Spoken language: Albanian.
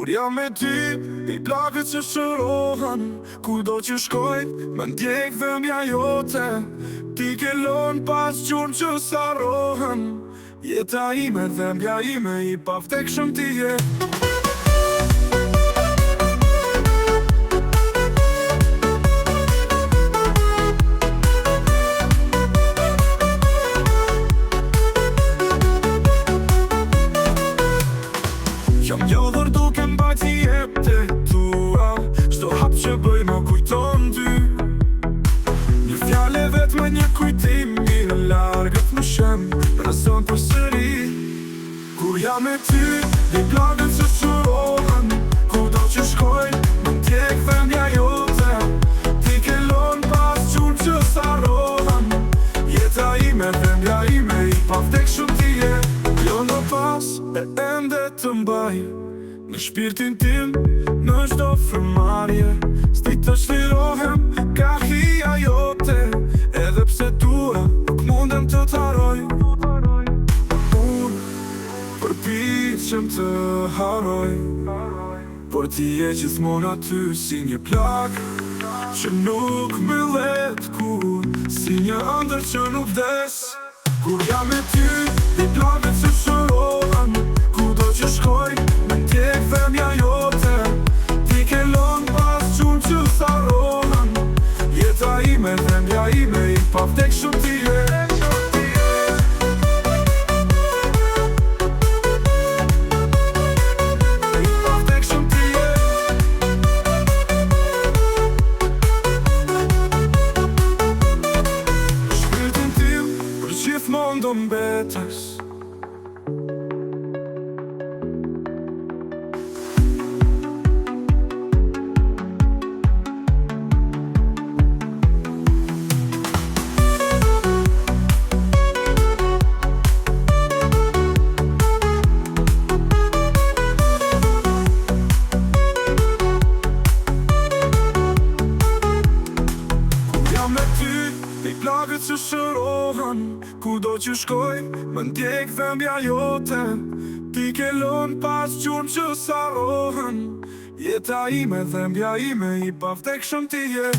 Kur jam me ty, i plakët që shërohen. Kudo që shkoj, më ndjek dhëmbja jote. Ti ke lënë pas gjurmë që s'harrohen. Jeta ime, dhëmbja ime, i pavdekshëm ti je. Jam lodhur duke mbajt i jepte tua. Çdo hap që bëj më kujton ty. Një fjale vet me një kujtim, në largët më shem, rëson për sëri. Kur jam me ty, i plagët që shërohen. Kudo që shkoj, më ndjek dhëmbja jote. Ti ke lënë pas gjurmë që s'harrohen. Jeta ime, dhëmbja ime, i pavdekshëm ti je. Jo në pas e ende të mbaj në shpirtin tim, në çdo frymarrje. S'di të shlirohem ka hija jote, edhe pse dua nuk mundem të t'harroj. Unë përpiqem të harroj, por ti je gjithmonë aty si një plagë që nuk mbyllet kur, si një ëndër që nuk vdes. Kur jam me ty, i plagët që shërohen. Kudo që shkoj, më ndjek dhëmbja jote. Ti ke lënë pas gjurmë që s'harrohen. Jeta ime, dhëmbja ime, i pavdekshëm ti je. Gjithmonë do mbetesh. I plagët që shërohen. Kudo që shkoj, më ndjek dhëmbja jote. Ti ke lënë pas gjurmë që s'harrohen. Jeta ime, dhëmbja ime, i pavdekshëm ti je.